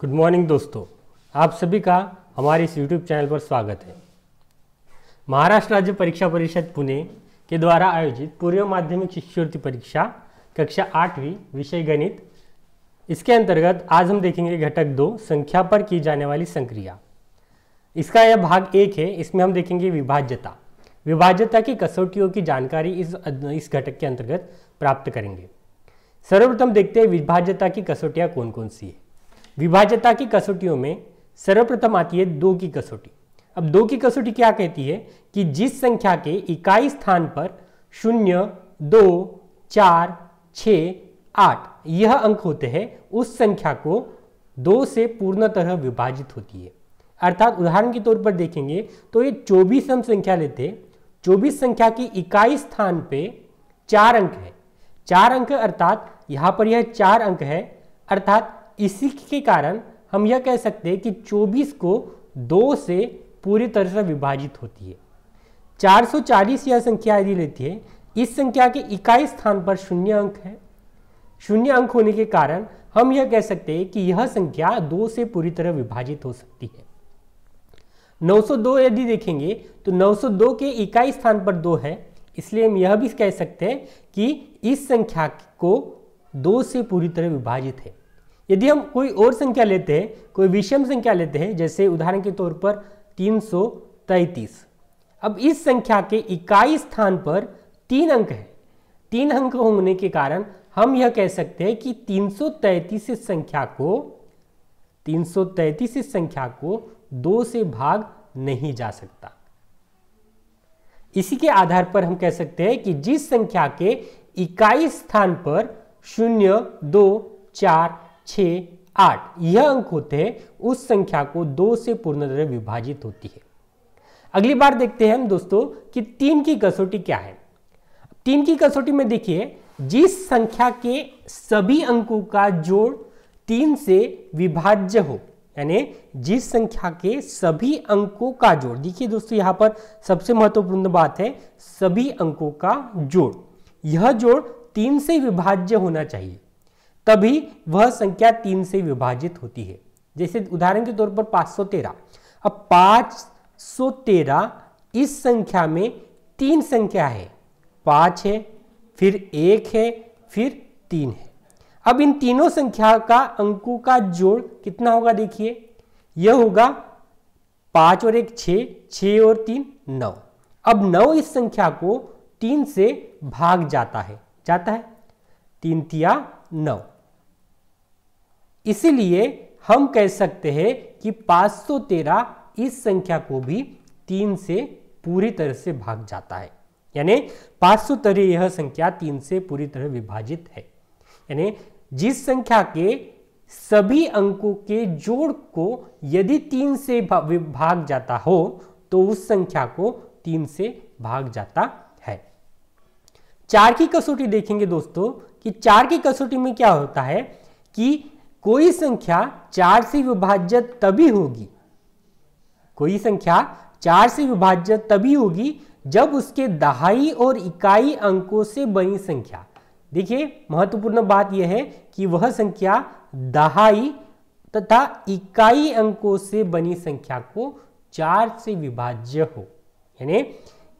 Good morning दोस्तों, आप सभी का हमारे इस यूट्यूब चैनल पर स्वागत है। महाराष्ट्र राज्य परीक्षा परिषद पुणे के द्वारा आयोजित पूर्व माध्यमिक शिष्यवृत्ति परीक्षा कक्षा 8वीं विषय गणित, इसके अंतर्गत आज हम देखेंगे घटक 2 संख्या पर की जाने वाली संक्रिया। इसका यह भाग 1 है। इसमें हम देखेंगे विभाज्यता की कसौटियों की जानकारी इस घटक के अंतर्गत प्राप्त करेंगे। सर्वप्रथम देखते हैं विभाज्यता की कसौटियां कौन कौन सी है। विभाज्यता की कसौटियों में सर्वप्रथम आती है 2 की कसौटी। अब 2 की कसौटी क्या कहती है कि जिस संख्या के इकाई स्थान पर 0, 2, 4, 6, 8 यह अंक होते हैं, उस संख्या को 2 से पूर्णतः विभाजित होती है। अर्थात उदाहरण के तौर पर देखेंगे तो ये 24 हम संख्या लेते हैं। 24 संख्या की इकाई स्थान पे 4 अंक है। 4 अंक अर्थात यहाँ पर यह 4 अंक है, अर्थात इसी के कारण हम यह कह सकते हैं कि 24 को 2 से पूरी तरह से विभाजित होती है। 440 यह संख्या यदि लेती है, इस संख्या के इकाई स्थान पर 0 अंक है। 0 अंक होने के कारण हम यह कह सकते हैं कि यह संख्या 2 से पूरी तरह विभाजित हो सकती है। 902 यदि देखेंगे तो 902 के इकाई स्थान पर 2 है, इसलिए हम यह भी कह सकते हैं कि इस संख्या को 2 से पूरी तरह विभाजित है। यदि हम कोई और संख्या लेते हैं, कोई विषम संख्या लेते हैं, जैसे उदाहरण के तौर पर 333, अब इस संख्या के इकाई स्थान पर 3 अंक है। 3 अंक होने के कारण हम यह कह सकते हैं कि 333 इस संख्या को 2 से भाग नहीं जा सकता। इसी के आधार पर हम कह सकते हैं कि जिस संख्या के इकाई स्थान पर 0, 2, 4, 6, 8 यह अंक होते हैं, उस संख्या को 2 से पूर्णतः विभाजित होती है। अगली बार देखते हैं हम दोस्तों कि 3 की कसौटी क्या है। 3 की कसौटी में देखिए, जिस संख्या के सभी अंकों का जोड़ 3 से विभाज्य हो, यानी जिस संख्या के सभी अंकों का जोड़, देखिए दोस्तों यहां पर सबसे महत्वपूर्ण बात है सभी अंकों का जोड़, यह जोड़ 3 से विभाज्य होना चाहिए, तभी वह संख्या 3 से विभाजित होती है। जैसे उदाहरण के तौर पर 513। अब 513 इस संख्या में 3 संख्या है, 5 है, फिर 1 है, फिर 3 है। अब इन तीनों संख्या का अंकों का जोड़ कितना होगा, देखिए यह होगा 5 और 1 6, 6 और 3 9। अब 9 इस संख्या को 3 से भाग जाता है 3 तिया 9। इसीलिए हम कह सकते हैं कि 513 इस संख्या को भी 3 से पूरी तरह से भाग जाता है, यानी 513 यह संख्या 3 से पूरी तरह विभाजित है। यानी जिस संख्या के सभी अंकों के जोड़ को यदि 3 से भाग जाता हो तो उस संख्या को 3 से भाग जाता है। 4 की कसौटी देखेंगे दोस्तों कि 4 की कसौटी में क्या होता है कि कोई संख्या 4 से विभाज्य तभी होगी, कोई संख्या 4 से विभाज्य तभी होगी जब उसके दहाई और इकाई अंकों से बनी संख्या, देखिए महत्वपूर्ण बात यह है कि वह संख्या दहाई तथा इकाई अंकों से बनी संख्या को 4 से विभाज्य हो। यानी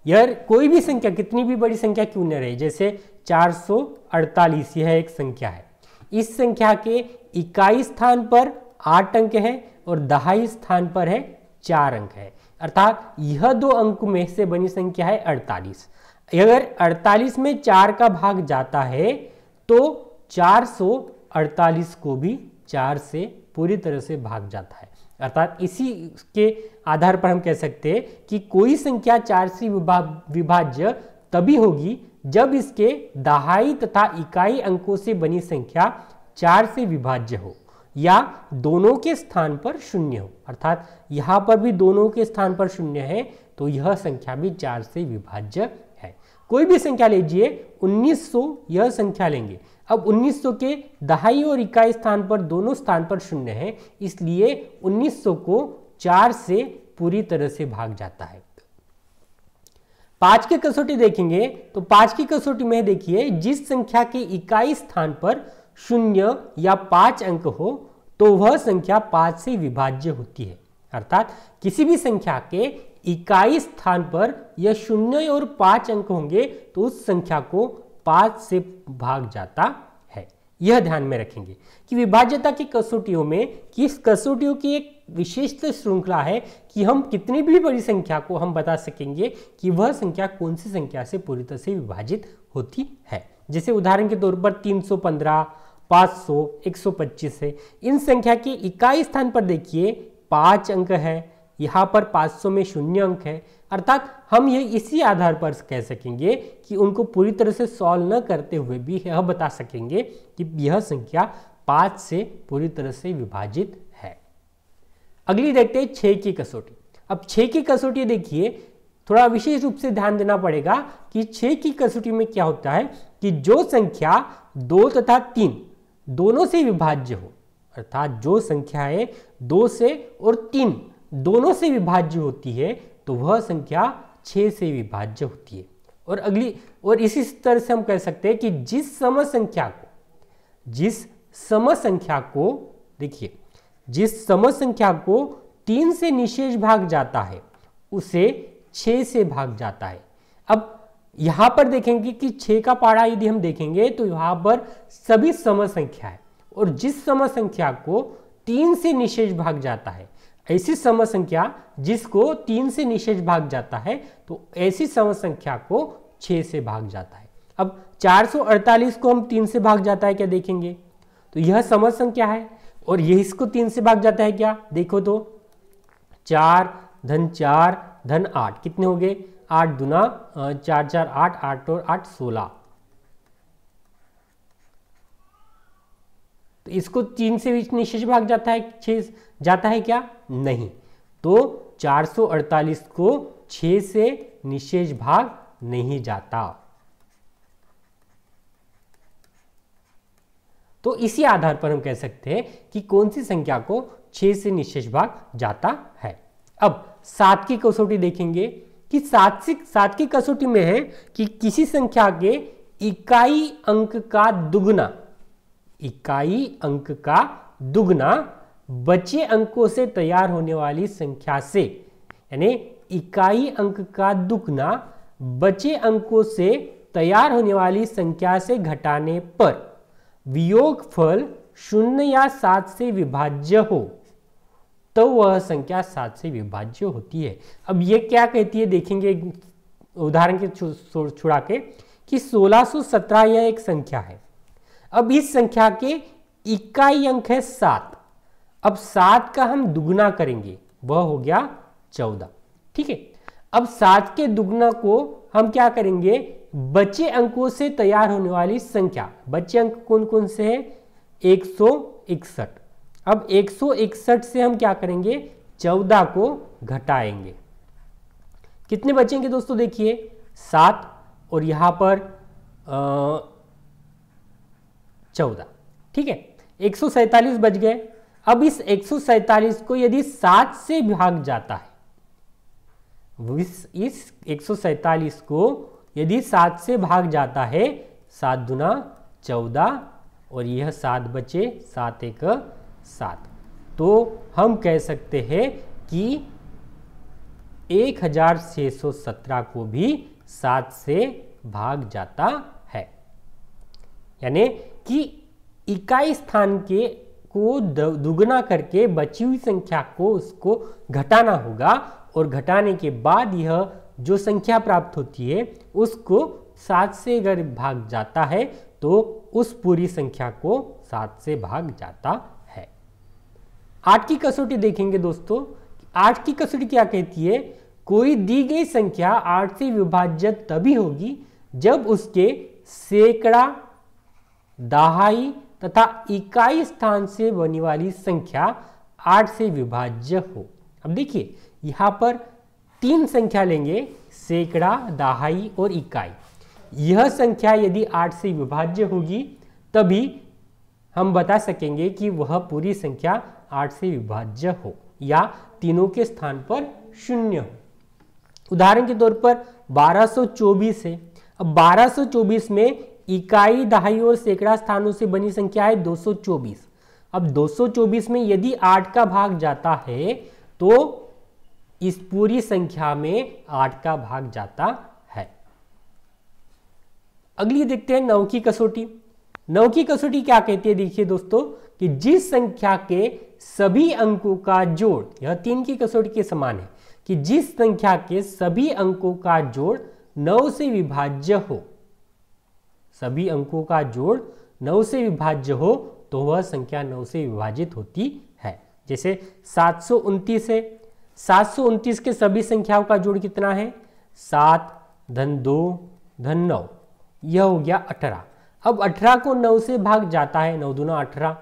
यह कोई भी संख्या कितनी भी बड़ी संख्या क्यों न रहे, जैसे 448 यह एक संख्या है, इस संख्या के इकाई स्थान पर 8 अंक है और दहाई स्थान पर है 4 अंक है, अर्थात यह 2 अंक में से बनी संख्या है 48। अगर 48 में 4 का भाग जाता है तो 448 को भी 4 से पूरी तरह से भाग जाता है। अर्थात इसी के आधार पर हम कह सकते हैं कि कोई संख्या 4 से विभाज्य तभी होगी जब इसके दहाई तथा इकाई अंकों से बनी संख्या 4 से विभाज्य हो या दोनों के स्थान पर 0 हो। अर्थात यहां पर भी दोनों के स्थान पर 0 है तो यह संख्या भी 4 से विभाज्य है। कोई भी संख्या लीजिए, 1900 यह संख्या लेंगे। अब 1900 के दहाई और इकाई स्थान पर दोनों स्थान पर 0 है, इसलिए 1900 को 4 से पूरी तरह से भाग जाता है। 5 की कसौटी देखेंगे तो 5 की कसौटी में देखिए, जिस संख्या के इकाई स्थान पर 0 या 5 अंक हो तो वह संख्या 5 से विभाज्य होती है। अर्थात किसी भी संख्या के इकाई स्थान पर यह 0 और 5 अंक होंगे तो उस संख्या को 5 से भाग जाता है। यह ध्यान में रखेंगे कि विभाज्यता की कसौटियों में कि इस कसौटियों की एक विशेष श्रृंखला है कि हम कितनी भी बड़ी संख्या को हम बता सकेंगे कि वह संख्या कौन सी संख्या से पूरी तरह से विभाजित होती है। जैसे उदाहरण के तौर पर 315, 500, 125 है। इन संख्या के इकाई स्थान पर देखिए 5 अंक है, यहाँ पर 500 में 0 अंक है। अर्थात हम ये इसी आधार पर कह सकेंगे कि उनको पूरी तरह से सॉल्व न करते हुए भी यह बता सकेंगे कि यह संख्या 5 से पूरी तरह से विभाजित है। अगली देखते हैं 6 की कसौटी। अब 6 की कसौटी देखिए, थोड़ा विशेष रूप से ध्यान देना पड़ेगा कि 6 की कसौटी में क्या होता है कि जो संख्या 2 तथा 3 दोनों से विभाज्य हो, अर्थात जो संख्या है 2 से और 3 दोनों से विभाज्य होती है तो वह संख्या 6 से विभाज्य होती है। और इसी तरह से हम कह सकते हैं कि जिस सम संख्या को 3 से निशेष भाग जाता है उसे 6 से भाग जाता है। अब यहां पर देखेंगे कि 6 का पारा यदि हम देखेंगे तो यहां पर सभी सम संख्या है और जिस सम संख्या को 3 से निशेष भाग जाता है, ऐसी सम संख्या जिसको 3 से निशेष भाग जाता है तो ऐसी सम संख्या को 6 से भाग जाता है। अब 448 को हम 3 से भाग जाता है क्या देखेंगे तो यह सम संख्या है और यह इसको 3 से भाग जाता है क्या, देखो तो 4 धन 4 धन 8 कितने हो गए, 8 दूना 4 4 8, 8 और 8 16। तो इसको 3 से निशेष भाग जाता है, 6 जाता है क्या, नहीं। तो 448 को 6 से निशेष भाग नहीं जाता। तो इसी आधार पर हम कह सकते हैं कि कौन सी संख्या को 6 से निशेष भाग जाता है। अब 7 की कसौटी देखेंगे कि 7 की कसौटी में है कि किसी संख्या के इकाई अंक का दुगना बचे अंकों से तैयार होने वाली संख्या से, यानी इकाई अंक का दुगना बचे अंकों से तैयार होने वाली संख्या से घटाने पर वियोगफल 0 या 7 से विभाज्य हो तो वह संख्या 7 से विभाज्य होती है। अब ये क्या कहती है देखेंगे उदाहरण के छुड़ा के कि 1617 यह एक संख्या है। अब इस संख्या के इकाई अंक है 7। अब 7 का हम दुगना करेंगे, वह हो गया 14, ठीक है। अब 7 के दुगना को हम क्या करेंगे, बचे अंकों से तैयार होने वाली संख्या, बचे अंक कौन कौन से हैं, 161। अब 161 से हम क्या करेंगे, 14 को घटाएंगे, कितने बचेंगे दोस्तों, देखिए 7 और यहां पर 14, ठीक है, 147 बच गए। अब इस 147 को यदि 7 से भाग जाता है, इस 147 को यदि 7 से भाग जाता है, 7 दूना 14 और यह 7 बचे, 7 एक 7, तो हम कह सकते हैं कि 1617 को भी 7 से भाग जाता है। यानी कि इकाई स्थान के को दुगना करके बची हुई संख्या को उसको घटाना होगा और घटाने के बाद यह जो संख्या प्राप्त होती है उसको 7 से अगर भाग जाता है तो उस पूरी संख्या को 7 से भाग जाता है। 8 की कसौटी देखेंगे दोस्तों। 8 की कसौटी क्या कहती है, कोई दी गई संख्या 8 से विभाज्य तभी होगी जब उसके सैकड़ा, दहाई तथा इकाई स्थान से बनी वाली संख्या 8 से विभाज्य हो। अब देखिए यहां पर 3 संख्या लेंगे, सैकड़ा, दहाई और इकाई। यह संख्या यदि 8 से विभाज्य होगी तभी हम बता सकेंगे कि वह पूरी संख्या 8 से विभाज्य हो या तीनों के स्थान पर 0 हो। उदाहरण के तौर पर 1224 है। अब 1224 में इकाई, दहाई और सैकड़ा स्थानों से बनी संख्या है 224। अब 224 में यदि 8 का भाग जाता है तो इस पूरी संख्या में 8 का भाग जाता है। अगली देखते हैं 9 की कसौटी। 9 की कसौटी क्या कहती है, देखिए दोस्तों कि जिस संख्या के सभी अंकों का जोड़, यह 3 की कसौटी के समान है, कि जिस संख्या के सभी अंकों का जोड़ 9 से विभाज्य हो, सभी अंकों का जोड़ 9 से विभाज्य हो तो वह संख्या 9 से विभाजित होती है। जैसे 729 है, 729 के सभी संख्याओं का जोड़ कितना है, 7 धन 2 धन 9, यह हो गया 18। अब 18 को 9 से भाग जाता है, 9 दूना 18,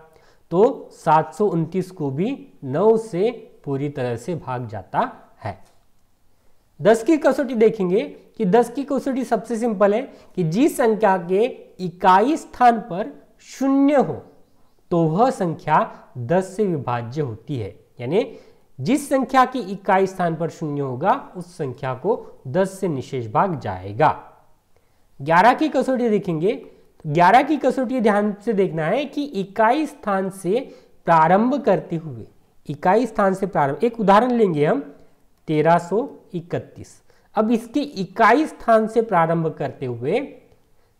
तो 729 को भी 9 से पूरी तरह से भाग जाता है। 10 की कसौटी देखेंगे कि 10 की कसौटी सबसे सिंपल है कि जिस संख्या के इकाई स्थान पर 0 हो तो वह संख्या 10 से विभाज्य होती है। यानी जिस संख्या की इकाई स्थान पर 0 होगा उस संख्या को 10 से निशेष भाग जाएगा। 11 की कसौटी देखेंगे, 11 की कसौटी ध्यान से देखना है कि इकाई स्थान से प्रारंभ करते हुए, इकाई स्थान से प्रारंभ, एक उदाहरण लेंगे हम 1331। अब इसके इकाई स्थान से प्रारंभ करते हुए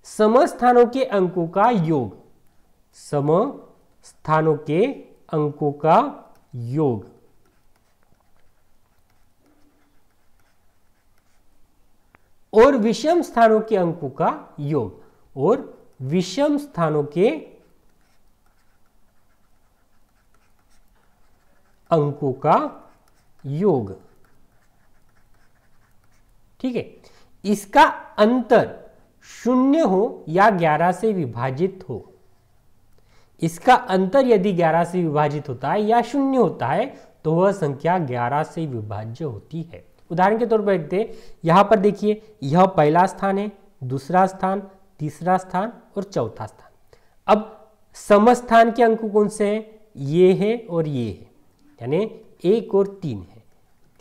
समस्थानों के अंकों का योग, समस्थानों के अंकों का योग और विषम स्थानों के अंकों का योग, और विषम स्थानों के अंकों का योग, ठीक है, इसका अंतर 0 हो या 11 से विभाजित हो। इसका अंतर यदि 11 से विभाजित होता है या 0 होता है तो वह संख्या 11 से विभाज्य होती है। उदाहरण के तौर पर देखते हैं, यहां पर देखिए यह पहला स्थान है, दूसरा स्थान, तीसरा स्थान और चौथा स्थान। अब समस्थान के अंक कौन से हैं, ये है और ये है, यानी 1 और 3 है।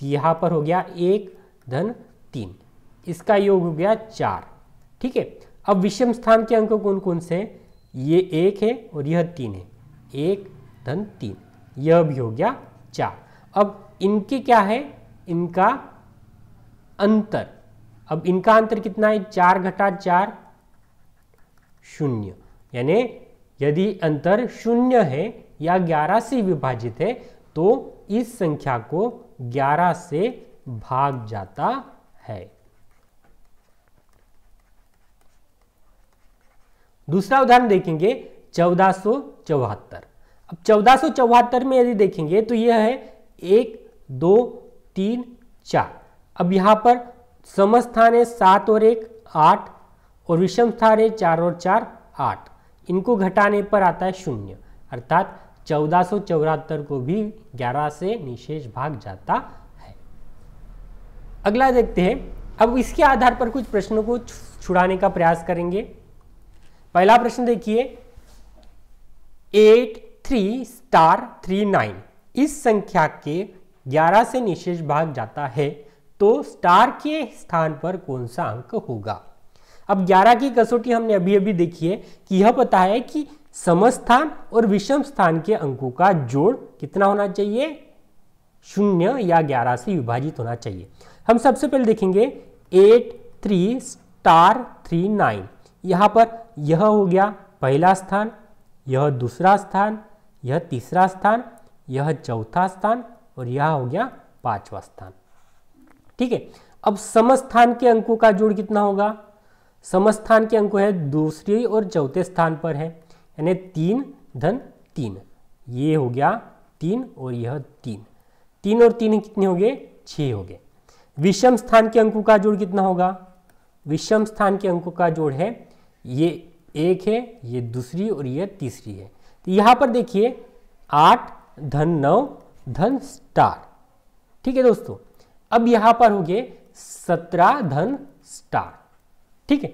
तो यहां पर हो गया 1 धन 3, इसका योग हो गया 4, ठीक है। अब विषम स्थान के अंक कौन कौन से हैं, ये 1 है और यह 3 है, 1 धन 3, यह भी हो गया 4। अब इनके क्या है, इनका अंतर, अब इनका अंतर कितना है, 4 घटा 4 0, यानी यदि अंतर 0 है या 11 से विभाजित है तो इस संख्या को 11 से भाग जाता है। दूसरा उदाहरण देखेंगे 1474। अब 1474 में यदि देखेंगे तो यह है 1 2 3 4। अब यहां पर समस्थान है 7 और 1 8 और विषम स्थान है 4 और 4 8, इनको घटाने पर आता है 0, अर्थात 1474 को भी 11 से निशेष भाग जाता है। अगला देखते हैं, अब इसके आधार पर कुछ प्रश्नों को छुड़ाने का प्रयास करेंगे। पहला प्रश्न देखिए 83*39, इस संख्या के 11 से निशेष भाग जाता है तो स्टार के स्थान पर कौन सा अंक होगा। अब 11 की कसौटी हमने अभी अभी देखी है कि यह पता है कि समस्थान और विषम स्थान के अंकों का जोड़ कितना होना चाहिए, 0 या 11 से विभाजित होना चाहिए। हम सबसे पहले देखेंगे 83*39, यहां पर यह हो गया पहला स्थान, यह दूसरा स्थान, यह तीसरा स्थान, यह चौथा स्थान और यह हो गया पांचवा स्थान, ठीक है। अब समस्थान के अंकों का जोड़ कितना होगा, समस्थान के अंक है दूसरे और चौथे स्थान पर है, यानी 3 धन 3, ये हो गया 3 और यह 3, 3 और 3 कितने हो गए, 6 हो गए। विषम स्थान के अंकों का जोड़ कितना होगा, विषम स्थान के अंकों का जोड़ है ये 1 है, ये दूसरी और यह तीसरी है। तो यहां पर देखिए 8 धन 9 धन स्टार, ठीक है दोस्तों। अब यहां पर हो गए 17 धन स्टार, ठीक है।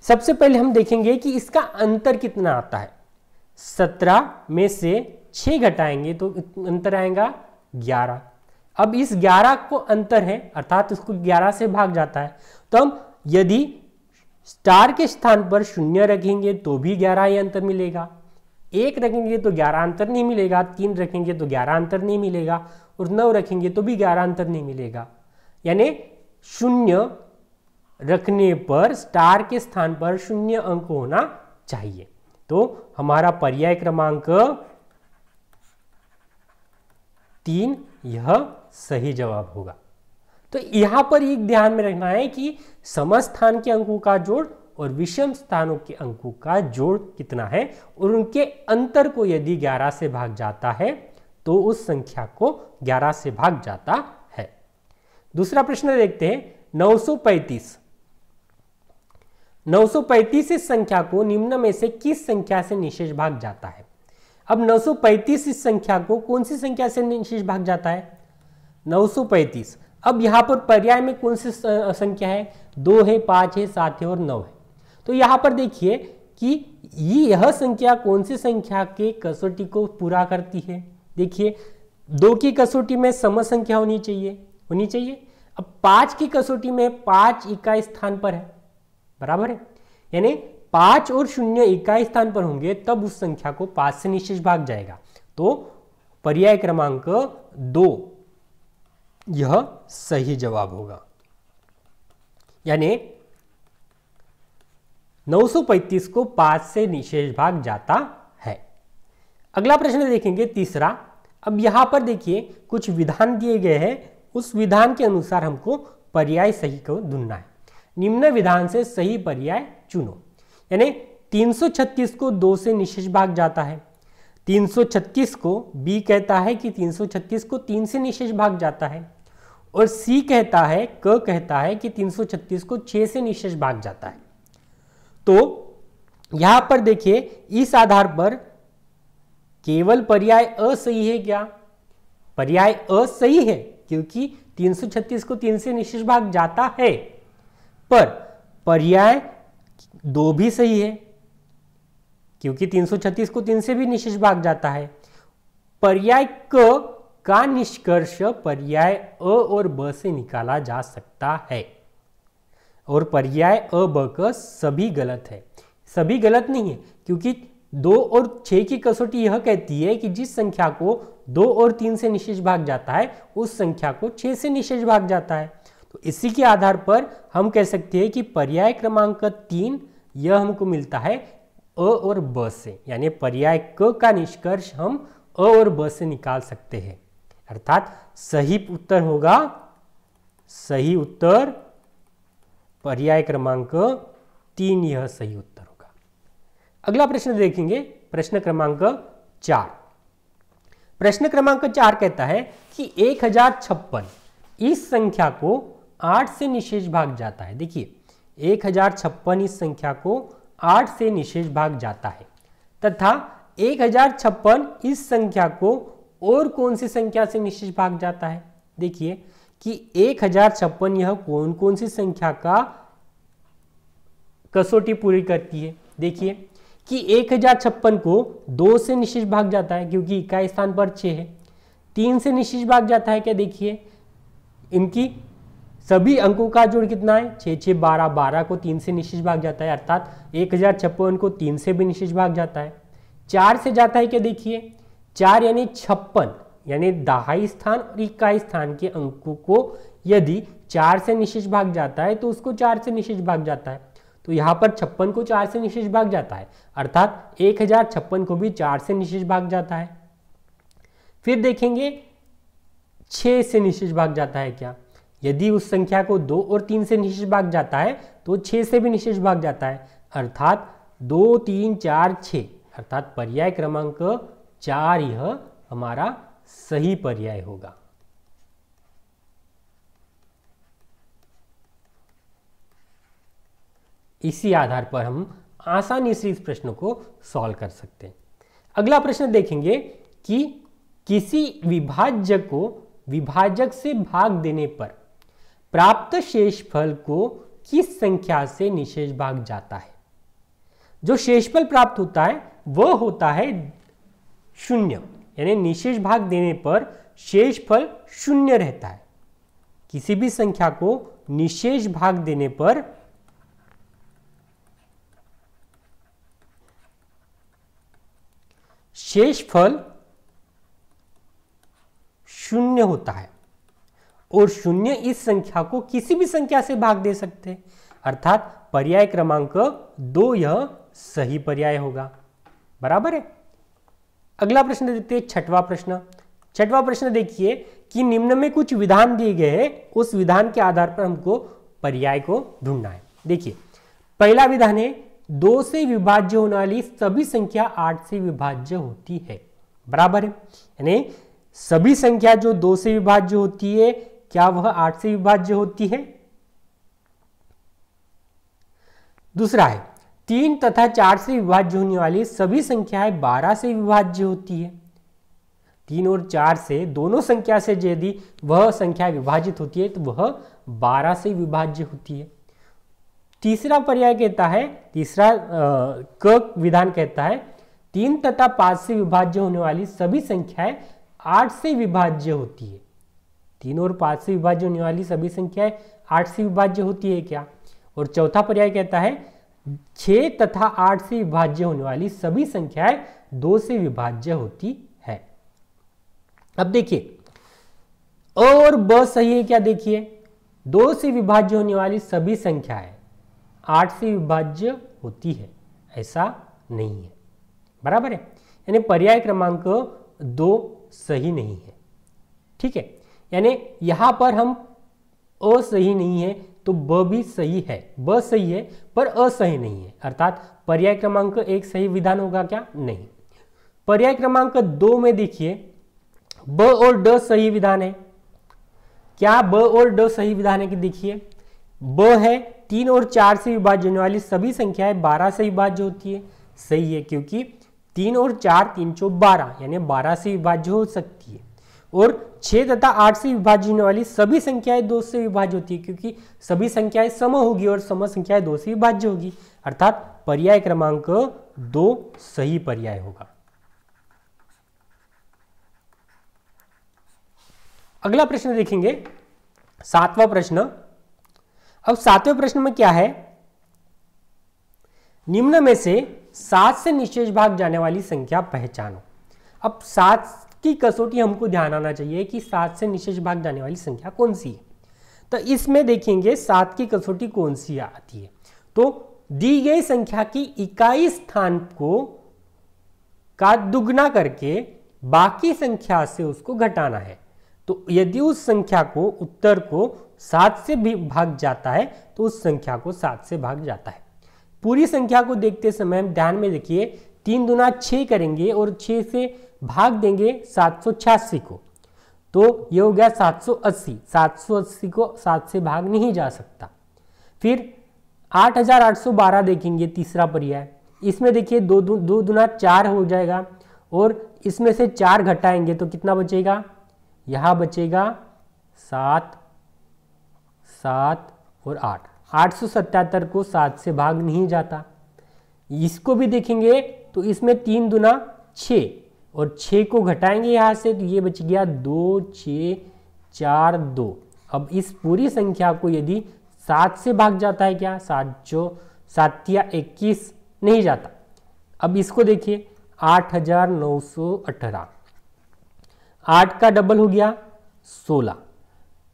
सबसे पहले हम देखेंगे कि इसका अंतर कितना आता है। 17 में से 6 घटाएंगे तो अंतर आएगा 11। अब इस 11 को अंतर है अर्थात उसको 11 से भाग जाता है, तो हम यदि स्टार के स्थान पर 0 रखेंगे तो भी 11 ही अंतर मिलेगा, 1 रखेंगे तो 11 अंतर नहीं मिलेगा, 3 रखेंगे तो 11 अंतर नहीं मिलेगा, और 9 रखेंगे तो भी 11 अंतर नहीं मिलेगा। यानी 0 रखने पर स्टार के स्थान पर 0 अंक होना चाहिए। तो हमारा पर्याय क्रमांक 3 यह सही जवाब होगा। तो यहां पर एक ध्यान में रखना है कि समस्थान के अंकों का जोड़ और विषम स्थानों के अंकों का जोड़ कितना है, और उनके अंतर को यदि 11 से भाग जाता है तो उस संख्या को 11 से भाग जाता है। दूसरा प्रश्न देखते हैं, 935। 935 इस संख्या को निम्न में से किस संख्या से निशेष भाग जाता है? अब 935 इस संख्या को कौन सी संख्या से निशेष भाग जाता है? 935। अब यहां पर पर्याय में कौन सी संख्या है? 2 है, 5 है, 7 है और 9 है। तो यहां पर देखिए कि यह संख्या कौन सी संख्या के कसौटी को पूरा करती है? देखिए 2 की कसौटी में सम संख्या होनी चाहिए। अब 5 की कसौटी में 5 इकाई स्थान पर है, बराबर है, यानी 5 और 0 इकाई स्थान पर होंगे तब उस संख्या को 5 से निशेष भाग जाएगा। तो पर्याय क्रमांक 2 यह सही जवाब होगा। यानी 935 को 5 से निशेष भाग जाता है। अगला प्रश्न देखेंगे, तीसरा। अब यहां पर देखिए कुछ विधान दिए गए हैं, उस विधान के अनुसार हमको पर्याय सही को ढूंढना है। निम्न विधान से सही पर्याय चुनो। यानी 336 को 2 से निशेष भाग जाता है। 336 को बी कहता है कि 336 को 3 से निशेष भाग जाता है, और सी कहता है, क कहता है कि 336 को 6 से निशेष भाग जाता है। तो यहां पर देखिए इस आधार पर केवल पर्याय असही है क्या? पर्याय असही है क्योंकि 336 को 3 से निशेष भाग जाता है, पर पर्याय 2 भी सही है क्योंकि 336 को 3 से भी निशेष भाग जाता है। पर्याय क का निष्कर्ष पर्याय अ और ब से निकाला जा सकता है, और पर्याय अ ब क सभी गलत है। सभी गलत नहीं है क्योंकि 2 और 6 की कसौटी यह कहती है कि जिस संख्या को 2 और 3 से निशेष भाग जाता है उस संख्या को 6 से निशेष भाग जाता है। तो इसी के आधार पर हम कह सकते हैं कि पर्याय क्रमांक 3 यह हमको मिलता है अ और ब से, यानी पर्याय क का निष्कर्ष हम अ और ब से निकाल सकते हैं। अर्थात सही उत्तर होगा, सही उत्तर पर्याय क्रमांक 3 यह सही उत्तर होगा। अगला प्रश्न देखेंगे, प्रश्न क्रमांक 4। प्रश्न क्रमांक 4 कहता है कि 1056 इस संख्या को 8 से निशेष भाग जाता है। देखिए 1056 इस संख्या को 8 से निशेष भाग जाता है, तथा 1056 इस संख्या को और कौन सी संख्या से निशेष भाग जाता है? देखिए कि 1056 यह कौन कौन सी संख्या का कसौटी पूरी करती है। देखिए कि 1056 को 2 से निशेष भाग जाता है क्योंकि इकाई स्थान पर 6 है। 3 से निशेष भाग जाता है क्या? देखिए इनकी सभी अंकों का जोड़ कितना है? 6 6 12, 12 को 3 से निशेष भाग जाता है, अर्थात 1056 को 3 से भी निशेष भाग जाता है। 4 से जाता है क्या? देखिए 4 यानी 56, यानी दहाई स्थान और इकाई स्थान के अंकों को यदि 4 से निशेष भाग जाता है तो उसको 4 से निशेष भाग जाता है। तो यहाँ पर 56 को 4 से निशेष भाग जाता है, अर्थात 1056 को भी 4 से निशेष भाग जाता है। फिर देखेंगे 6 से निशेष भाग जाता है क्या? यदि उस संख्या को 2 और 3 से निशेष भाग जाता है तो 6 से भी निशेष भाग जाता है, अर्थात 2 3 4 6, अर्थात पर्याय क्रमांक 4 यह हमारा सही पर्याय होगा। इसी आधार पर हम आसानी से इस प्रश्न को सॉल्व कर सकते हैं। अगला प्रश्न देखेंगे कि किसी विभाज्य को विभाजक से भाग देने पर प्राप्त शेषफल को किस संख्या से निशेष भाग जाता है? जो शेषफल प्राप्त होता है वह होता है 0, यानी निशेष भाग देने पर शेषफल 0 रहता है। किसी भी संख्या को निशेष भाग देने पर शेषफल शून्य होता है और शून्य इस संख्या को किसी भी संख्या से भाग दे सकते हैं, अर्थात पर्याय क्रमांक 2 यह सही पर्याय होगा। बराबर है। अगला प्रश्न देखते हैं, छठवां प्रश्न। छठवां प्रश्न देखिए कि निम्न में कुछ विधान दिए गए हैं, उस विधान के आधार पर हमको पर्याय को ढूंढना है। देखिए पहला विधान है 2 से विभाज्य होने वाली सभी संख्या 8 से विभाज्य होती है। बराबर है, यानी सभी संख्या जो 2 से विभाज्य होती है क्या वह 8 से विभाज्य होती है। दूसरा है 3 तथा 4 से विभाज्य होने वाली सभी संख्याएं 12 से विभाज्य होती है। 3 और 4 से दोनों संख्या से यदि वह संख्या विभाजित होती है तो वह 12 से विभाज्य होती है। तीसरा पर्याय कहता है, तीसरा क विधान कहता है 3 तथा 5 से विभाज्य होने वाली सभी संख्याएं 8 से विभाज्य होती है। 3 और 5 से विभाज्य होने वाली सभी संख्याएं 8 से विभाज्य होती है क्या। और चौथा पर्याय कहता है 6 तथा 8 से विभाज्य होने वाली सभी संख्याएं 2 से विभाज्य होती है। अब देखिए अ और ब सही है क्या। देखिए 2 से विभाज्य होने वाली सभी संख्याएं 8 से विभाज्य होती है, ऐसा नहीं है। बराबर है, यानी पर्याय क्रमांक 2 सही नहीं है। ठीक है, यानी यहां पर हम अ सही नहीं है तो ब भी सही है, ब सही है पर अ सही नहीं है, अर्थात पर्याय क्रमांक 1 सही विधान होगा क्या, नहीं। पर्याय क्रमांक 2 में देखिए ब और ड सही विधान है क्या, ब और ड सही विधान है कि देखिए ब है 3 और 4 से विभाज्य होने वाली सभी संख्याएं 12 से विभाज्य होती है, सही है क्योंकि 3 और 4 3 चौ 12 यानी 12 से विभाज्य हो सकती है। और 6 तथा 8 से विभाज्य होने वाली सभी संख्याएं 2 से विभाज्य होती है क्योंकि सभी संख्याएं सम होगी और सम संख्याएं 2 से विभाज्य होगी, अर्थात पर्याय क्रमांक 2 सही पर्याय होगा। अगला प्रश्न देखेंगे, 7वां प्रश्न। अब 7वें प्रश्न में क्या है, निम्न में से 7 से निशेष भाग जाने वाली संख्या पहचानो। अब 7 की कसौटी हमको ध्यान आना चाहिए कि 7 से निशेष भाग जाने वाली संख्या कौन सी है। तो इसमें देखेंगे 7 की कसौटी कौन सी आती है। तो दी गई संख्या की इकाई स्थान को का दुगना करके बाकी संख्या से उसको घटाना है। तो यदि उस संख्या को उत्तर को 7 से भी भाग जाता है तो उस संख्या को 7 से भाग जाता है। पूरी संख्या को देखते समय ध्यान में देखिए 3 दूना 6 करेंगे और 6 से भाग देंगे 786 को, तो ये हो गया 780। 780 को 7 से भाग नहीं जा सकता। फिर 8812 देखेंगे, तीसरा पर्याय। इसमें देखिए 2 दूना 4 हो जाएगा और इसमें से 4 घटाएंगे तो कितना बचेगा, यहां बचेगा 7 7 और 8। 877 को 7 से भाग नहीं जाता। इसको भी देखेंगे तो इसमें 3 दूना 6 और 6 को घटाएंगे यहां से तो ये बच गया 2 6 4 2। अब इस पूरी संख्या को यदि 7 से भाग जाता है क्या, 7 या 21 नहीं जाता। अब इसको देखिए 8918, 8 का डबल हो गया 16,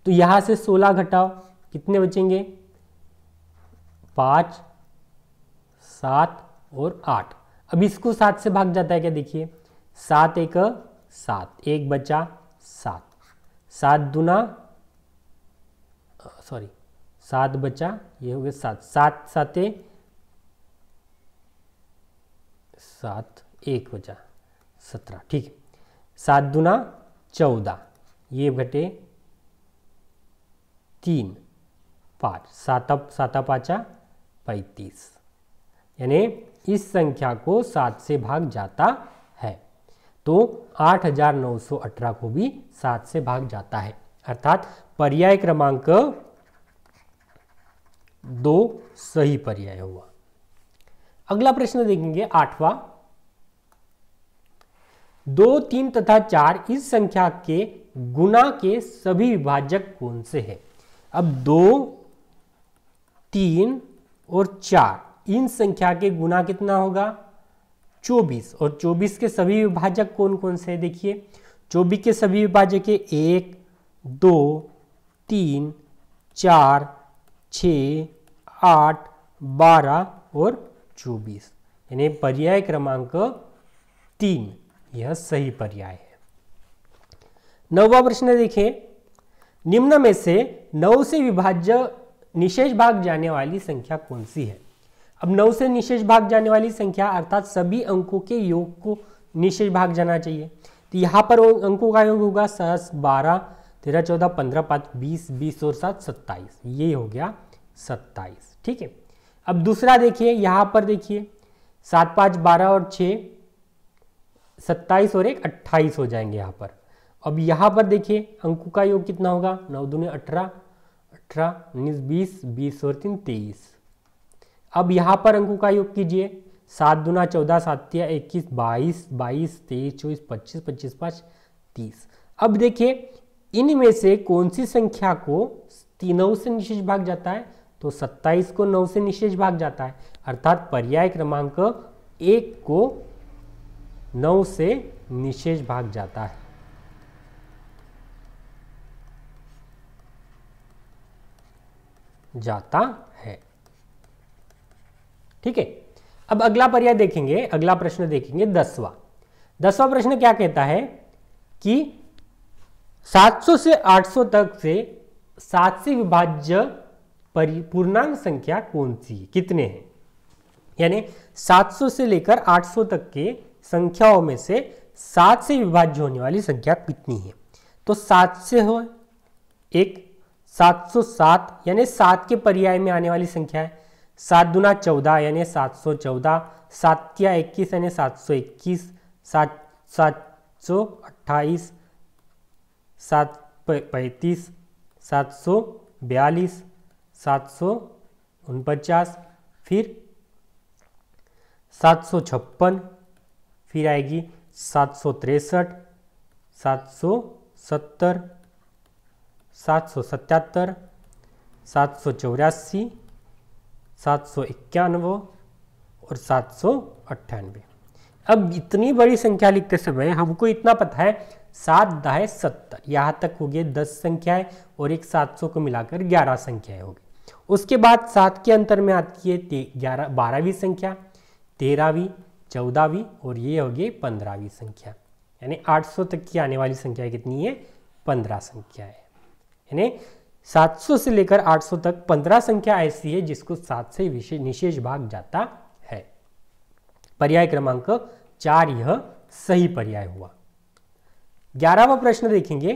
तो यहां से 16 घटाओ कितने बचेंगे, 5 7 और 8। अब इसको 7 से भाग जाता है क्या, देखिए 7 1 7, 1 बचा 7, 7 दूना 7 बचा, ये हो गया 7, 7 7 7, 1 बचा 17, ठीक है। 7 दूना 14, ये घटे 3 5, 7 5 35, यानी इस संख्या को 7 से भाग जाता है। तो 8918 को भी 7 से भाग जाता है, अर्थात पर्याय क्रमांक 2 सही पर्याय हुआ। अगला प्रश्न देखेंगे 8वां। 2 3 तथा 4 इस संख्या के गुना के सभी विभाजक कौन से हैं। अब 2 3 और 4 इन संख्या के गुना कितना होगा, 24 और 24 के सभी विभाजक कौन कौन से हैं देखिए। 24 के सभी विभाजक है 1 2 3 4 6 8 12 और 24, यानी पर्याय क्रमांक 3 यह सही पर्याय है। 9वां प्रश्न देखें, निम्न में से 9 से विभाज्य निशेष भाग जाने वाली संख्या कौन सी है। अब 9 से निशेष भाग जाने वाली संख्या अर्थात सभी अंकों के योग को निशेष भाग जाना चाहिए। तो यहाँ पर अंकों का योग होगा 10 12 13 14 15 5 20 20 और 7 27, ये हो गया 27। ठीक है, अब दूसरा देखिए, यहाँ पर देखिए 7 5 12 और 6 27 और 1 28 हो जाएंगे यहाँ पर। अब यहाँ पर देखिए अंकों का योग कितना होगा, 9 दूनी 18 18 19 20 20 और 3 23। अब यहाँ पर अंकों का योग कीजिए, 7 दूना 14 7 तिया 21 22 22 23 24 25 25 5 30। अब देखिए इनमें से कौन सी संख्या को 9 से निशेष भाग जाता है, तो 27 को 9 से निशेष भाग जाता है, अर्थात पर्याय क्रमांक 1 को 9 से निशेष भाग जाता है। ठीक है, अब अगला पर्याय देखेंगे, अगला प्रश्न देखेंगे 10वां प्रश्न क्या कहता है कि 700 से 800 तक से 7 से विभाज्य पूर्णांक संख्या कौन सी है, कितने हैं। यानी 700 से लेकर 800 तक के संख्याओं में से 7 से विभाज्य होने वाली संख्या कितनी है। तो 7 से हो एक 707 यानी 7 के पर्याय में आने वाली संख्या है। 7 दूना 14 यानी 714, 7 तिया 21 यानी 721, 7 728, 7 35, 742, 749, फिर 756, फिर आएगी 763, 770, 777, 784, 791 और 798। अब इतनी बड़ी संख्या लिखते समय हमको इतना पता है 7 दाहे 70, यहाँ तक हो गए 10 संख्याएं और एक 700 को मिलाकर 11 संख्याएं हो गई। उसके बाद 7 के अंतर में आती है 12वीं संख्या, 13वीं, 14वीं और ये हो गई 15वीं संख्या। यानी 800 तक की आने वाली संख्या कितनी है, 15 संख्या है। यानी 700 से लेकर 800 तक 15 संख्या ऐसी है जिसको 7 से निशेष भाग जाता है। पर्याय क्रमांक 4 यह सही पर्याय हुआ। 11वां प्रश्न देखेंगे।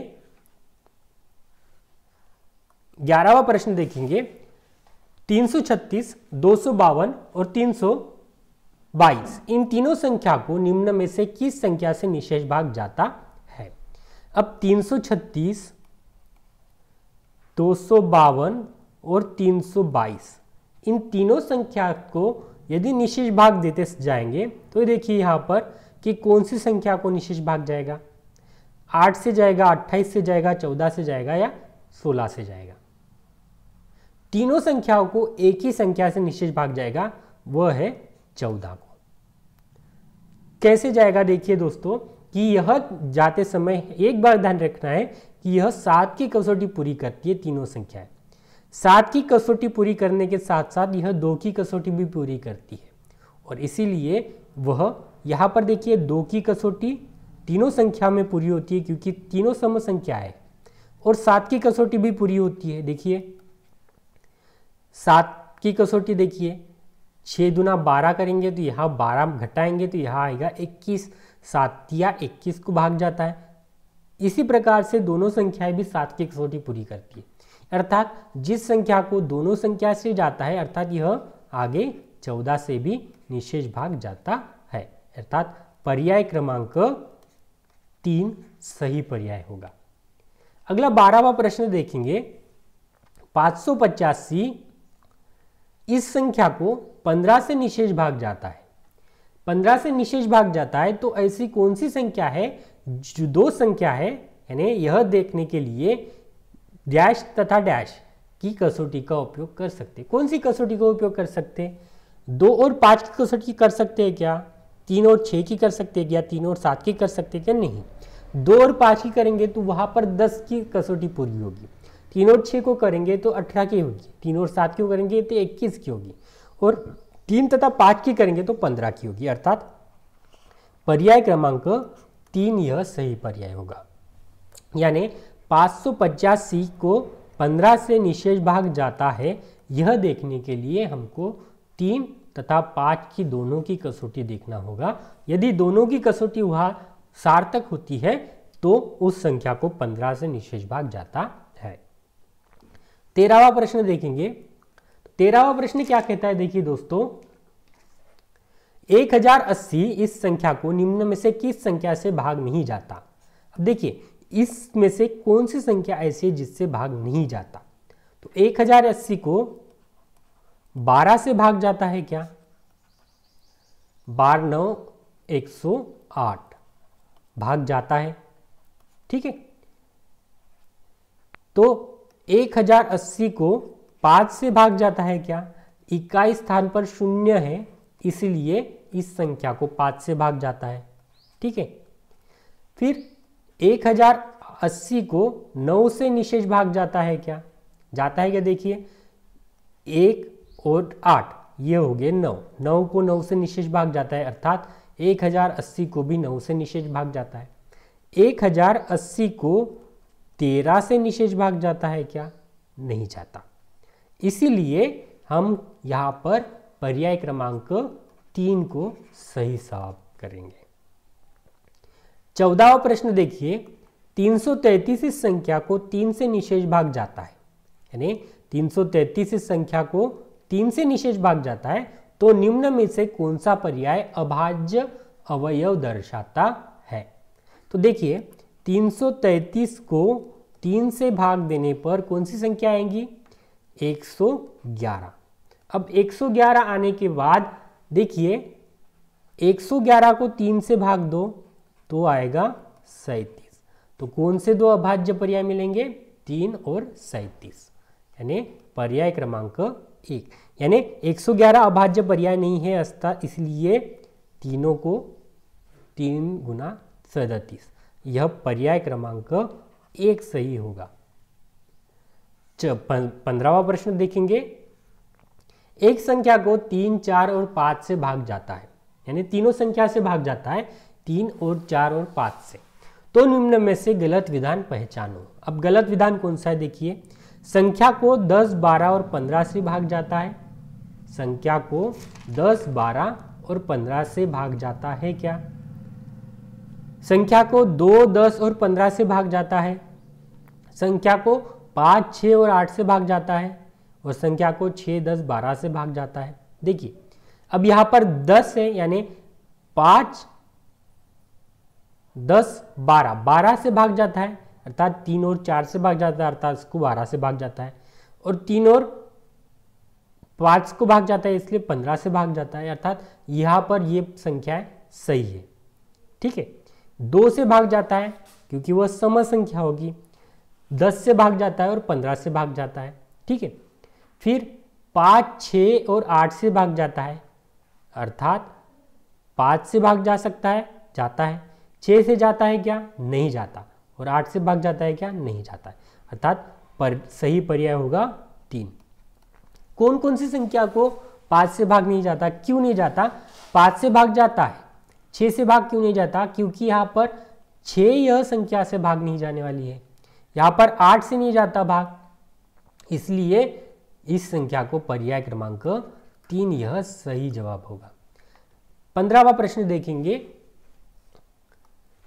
11वां प्रश्न देखेंगे 336, 252 और 322 इन तीनों संख्या को निम्न में से किस संख्या से निशेष भाग जाता है। अब 336, 252 और 322 इन तीनों संख्या को यदि निशेष भाग देते जाएंगे तो देखिए यहाँ पर कि कौन सी संख्या को निशेष भाग जाएगा। 8 से जाएगा, 28 से जाएगा, 14 से जाएगा या 16 से जाएगा। तीनों संख्याओं को एक ही संख्या से निशेष भाग जाएगा, वह है 14 को। कैसे जाएगा देखिए दोस्तों कि यह जाते समय एक बार ध्यान रखना है कि यह 7 की कसौटी पूरी करती है तीनों संख्याएं। 7 की कसौटी पूरी करने के साथ साथ यह 2 की कसौटी भी पूरी करती है और इसीलिए वह यहाँ पर देखिए 2 की कसौटी तीनों संख्या में पूरी होती है क्योंकि तीनों सम संख्या है और 7 की कसौटी भी पूरी होती है। देखिए 7 की कसौटी देखिए 6 दूना 12 करेंगे तो यहाँ 12 घटाएंगे तो यहाँ आएगा 21, 7 या 21 को भाग जाता है। इसी प्रकार से दोनों संख्याएं भी 7 की कसौटी पूरी करती है, अर्थात जिस संख्या को दोनों संख्या से जाता है अर्थात यह आगे 14 से भी निशेष भाग जाता है, अर्थात पर्याय क्रमांक 3 सही पर्याय होगा। अगला 12वां प्रश्न देखेंगे। 585 इस संख्या को 15 से निशेष भाग जाता है। 15 से निशेष भाग जाता है तो ऐसी कौन सी संख्या है जो 2 संख्या है, यानी यह देखने के लिए डैश तथा डैश की कसौटी का उपयोग कर सकते। कौन सी कसौटी का उपयोग कर सकते? 2 और 5 की कसौटी कर सकते हैं क्या? 3 और 6 की कर सकते हैं क्या, 3 और 7 की कर सकते हैं क्या, नहीं। 2 और 5 की करेंगे तो वहां पर 10 की कसौटी पूरी होगी। 3 और 6 को करेंगे तो 18 की होगी। 3 और 7 की करेंगे तो 21 की होगी। और 3 तथा 5 की करेंगे तो 15 की होगी। अर्थात पर्याय क्रमांक 3 यह सही पर्याय होगा। यानी 550C को 15 से निशेष भाग जाता है, यह देखने के लिए हमको 3 तथा 5 की दोनों की कसौटी देखना होगा। यदि दोनों की कसौटी वहां सार्थक होती है तो उस संख्या को 15 से निशेष भाग जाता है। 13वां प्रश्न देखेंगे। 13वां प्रश्न क्या कहता है, देखिए दोस्तों, 1080 इस संख्या को निम्न में से किस संख्या से भाग नहीं जाता। अब देखिए इसमें से कौन सी संख्या ऐसी है जिससे भाग नहीं जाता। तो 1080 को 12 से भाग जाता है क्या, 12 9 108 भाग जाता है, ठीक है। तो 1080 को 5 से भाग जाता है क्या, इकाई स्थान पर 0 है, इसलिए इस संख्या को 5 से भाग जाता है, ठीक है। फिर 1080 को 9 से निशेष भाग जाता है क्या, जाता है क्या, देखिए 1 और 8 ये हो गए 9, 9 को 9 से निशेष भाग जाता है, अर्थात 1080 को भी 9 से निशेष भाग जाता है। 1080 को 13 से निशेष भाग जाता है क्या, नहीं जाता। इसीलिए हम यहाँ पर पर्याय क्रमांक 3 को सही साबित करेंगे। 14वां प्रश्न देखिए, 333 इस संख्या को 3 से निशेष भाग जाता है, यानी 333 इस संख्या को 3 से निशेष भाग जाता है, तो निम्न में से कौन सा पर्याय अभाज्य अवयव दर्शाता है। तो देखिए 333 को 3 से भाग देने पर कौन सी संख्या आएंगी, 111। अब 111 आने के बाद देखिए 111 को 3 से भाग दो तो आएगा 37। तो कौन से दो अभाज्य पर्याय मिलेंगे, 3 और 37, यानी पर्याय क्रमांक 1। यानी 111 अभाज्य पर्याय नहीं है अर्थात, इसलिए तीनों को 3 गुना 37, यह पर्याय क्रमांक 1 सही होगा। 15वां प्रश्न देखेंगे। एक संख्या को 3, 4 और 5 से भाग जाता है, यानी तीनों संख्या से भाग जाता है, 3 और 4 और 5 से, तो निम्न में से गलत विधान पहचानो। अब गलत विधान कौन सा है, देखिए संख्या को 10, 12 और 15 से भाग जाता है, संख्या को 10, 12 और 15 से भाग जाता है क्या, संख्या को 2, 10 और 15 से भाग जाता है, संख्या को 5, 6 और 8 से भाग जाता है, और संख्या को 6, 10, 12 से भाग जाता है। देखिए अब यहां पर 10 है, यानी 5, 10, 12, 12 से भाग जाता है, अर्थात 3 और 4 से भाग जाता है, अर्थात इसको 12 से भाग जाता है, और 3 और 5 को भाग जाता है, इसलिए 15 से भाग जाता है, अर्थात यहां पर ये संख्याएं सही है, ठीक है। 2 से भाग जाता है क्योंकि वह सम संख्या होगी, 10 से भाग जाता है और 15 से भाग जाता है, ठीक है। फिर 5, 6 और 8 से भाग जाता है, अर्थात 5 से भाग जा सकता है, जाता है, 6 से जाता है क्या, नहीं जाता, और 8 से भाग जाता है क्या, नहीं जाता है, अर्थात सही पर्याय होगा 3। कौन कौन सी संख्या को 5 से भाग नहीं जाता, क्यों नहीं जाता, 5 से भाग जाता है, 6 से भाग क्यों नहीं जाता, क्योंकि यहाँ पर 6 यह संख्या से भाग नहीं जाने वाली है, यहाँ पर 8 से नहीं जाता भाग, इसलिए इस संख्या को पर्याय क्रमांक 3 यह सही जवाब होगा। 15वां प्रश्न देखेंगे।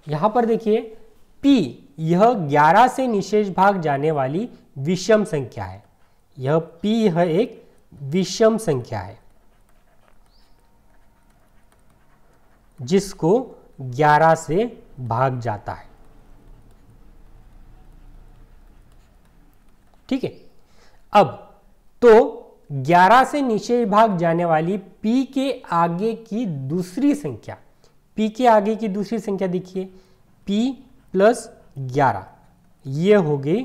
यहां पर देखिए P यह 11 से निशेष भाग जाने वाली विषम संख्या है, यह P यह एक विषम संख्या है जिसको 11 से भाग जाता है, ठीक है। अब तो 11 से निशेष भाग जाने वाली P के आगे की दूसरी संख्या, P के आगे की दूसरी संख्या देखिए P + 11, ये हो गई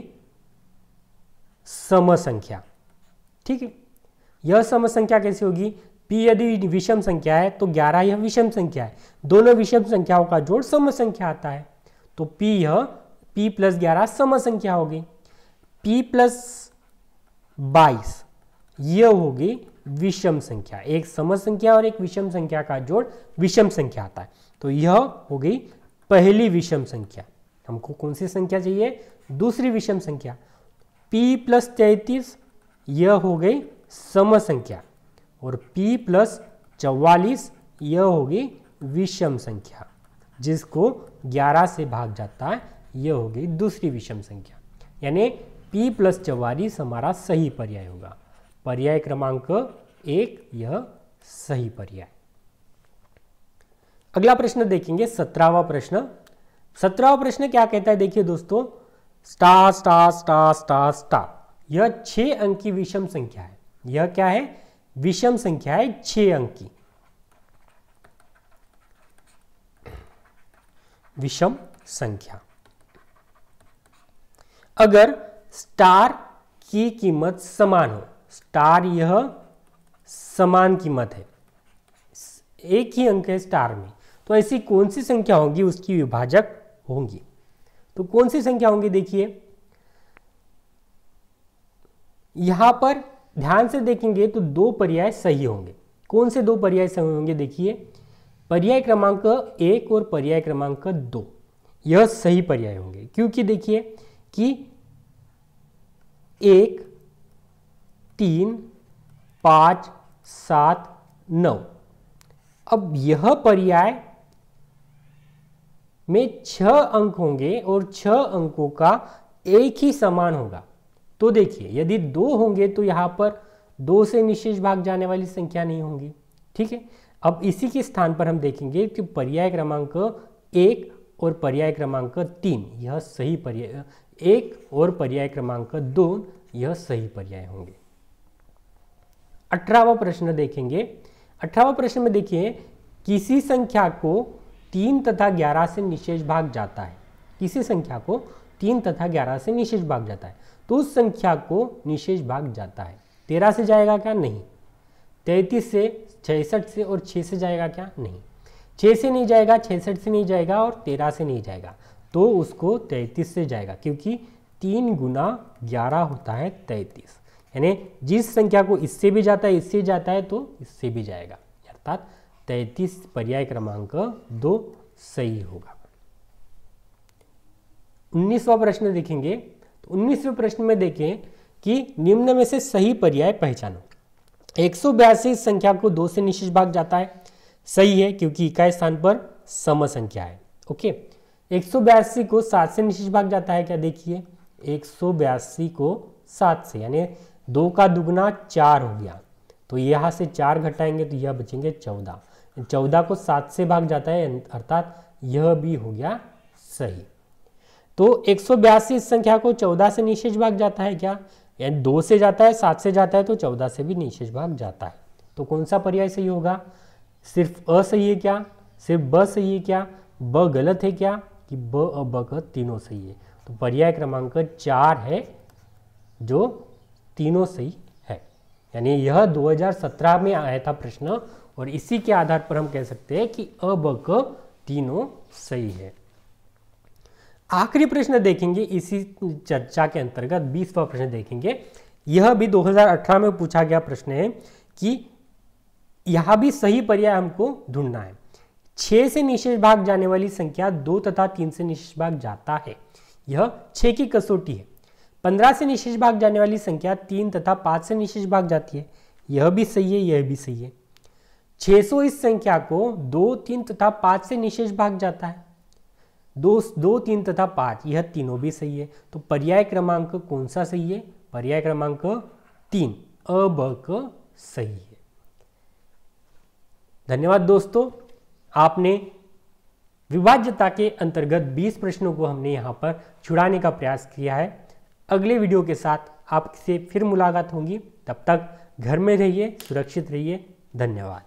सम संख्या, ठीक है। यह सम संख्या कैसे होगी, p यदि विषम संख्या है तो 11 यह विषम संख्या है, दोनों विषम संख्याओं का जोड़ सम संख्या आता है, तो p प्लस 11 सम संख्या होगी। p प्लस 22 यह होगी विषम संख्या, एक सम संख्या और एक विषम संख्या का जोड़ विषम संख्या आता है, तो यह हो गई पहली विषम संख्या। हमको कौन सी संख्या चाहिए? दूसरी विषम संख्या। p प्लस 33 यह हो गई सम संख्या, और p प्लस 44 यह होगी विषम संख्या, जिसको 11 से भाग जाता है, यह होगी दूसरी विषम संख्या। यानी p प्लस 44 हमारा सही पर्याय होगा। पर्याय क्रमांक 1 यह सही पर्याय। अगला प्रश्न देखेंगे 17वां प्रश्न। 17वां प्रश्न क्या कहता है? देखिए दोस्तों, star star star star star, यह 6 अंक की विषम संख्या है। यह क्या है? विषम संख्या है, 6 अंक की विषम संख्या। अगर स्टार की कीमत समान हो, स्टार यह समान कीमत है, एक ही अंक है स्टार में, तो ऐसी कौन सी संख्या होगी उसकी विभाजक होंगी? तो कौन सी संख्या होंगी? देखिए यहां पर ध्यान से देखेंगे तो 2 पर्याय सही होंगे। कौन से 2 पर्याय सही होंगे? देखिए पर्याय क्रमांक 1 और पर्याय क्रमांक 2 यह सही पर्याय होंगे, क्योंकि देखिए कि 1, 3, 5, 7, 9, अब यह पर्याय में 6 अंक होंगे और 6 अंकों का एक ही समान होगा। तो देखिए यदि 2 होंगे तो यहां पर 2 से निशेष भाग जाने वाली संख्या नहीं होंगी, ठीक है। अब इसी के स्थान पर हम देखेंगे कि पर्याय क्रमांक 1 और पर्याय क्रमांक 3 यह सही पर्याय, 1 और पर्याय क्रमांक 2 यह सही पर्याय होंगे। 18वां प्रश्न देखेंगे। 18वां प्रश्न में देखिए, किसी संख्या को 3 तथा 11 से निशेष भाग जाता है। किसी संख्या को 3 तथा 11 से निशेष भाग जाता है, तो उस संख्या को निशेष भाग जाता है। 13 से जाएगा क्या? नहीं। 33 से, 66 से और 6 से जाएगा क्या? नहीं। 6 से नहीं जाएगा, 66 से नहीं जाएगा और 13 से नहीं जाएगा, तो उसको 33 से जाएगा, क्योंकि 3 गुना 11 होता है 33। यानी जिस संख्या को इससे भी जाता है, इससे जाता है, तो इससे भी जाएगा, अर्थात 33 पर्याय क्रमांक 2 सही होगा। 19वां प्रश्न देखेंगे। तो 19वें प्रश्न में देखें कि निम्न में से सही पर्याय पहचानो। 182 संख्या को 2 से निशेष भाग जाता है, सही है, क्योंकि इकाई स्थान पर सम संख्या है। ओके। 182 को 7 से निशेष भाग जाता है क्या? देखिए 182 को 7 से, यानी 2 का दुगना 4 हो गया, तो यहाँ से 4 घटाएंगे तो यह बचेंगे 14। 14 को 7 से भाग जाता है, अर्थात यह भी हो गया सही। तो 182 इस संख्या को 14 से निशेष भाग जाता है क्या? यानी 2 से जाता है, 7 से जाता है, तो 14 से भी निशेष भाग जाता है। तो कौन सा पर्याय सही होगा? सिर्फ अ सही है क्या? सिर्फ ब सही है क्या? ब गलत है क्या? कि ब और ब क तीनों सही है? तो पर्याय क्रमांक 4 है जो तीनों सही है। यानी यह 2017 में आया था प्रश्न, और इसी के आधार पर हम कह सकते हैं कि अ ब क तीनों सही है। आखिरी प्रश्न देखेंगे इसी चर्चा के अंतर्गत, 20वां प्रश्न देखेंगे। यह भी 2018 में पूछा गया प्रश्न है कि यहां भी सही पर्याय हमको ढूंढना है। 6 से निशेष भाग जाने वाली संख्या 2 तथा 3 से निशेष भाग जाता है, यह 6 की कसौटी है। 15 से निशेष भाग जाने वाली संख्या 3 तथा 5 से निशेष भाग जाती है, यह भी सही है, यह भी सही है। 600 इस संख्या को 2, 3 तथा 5 से निशेष भाग जाता है, 2, 3 तथा 5 यह तीनों भी सही है। तो पर्याय क्रमांक कौन सा सही है? पर्याय क्रमांक 3 अ ब क सही है। धन्यवाद दोस्तों, आपने विभाज्यता के अंतर्गत 20 प्रश्नों को हमने यहाँ पर छुड़ाने का प्रयास किया है। अगले वीडियो के साथ आपसे फिर मुलाकात होगी, तब तक घर में रहिए, सुरक्षित रहिए। धन्यवाद।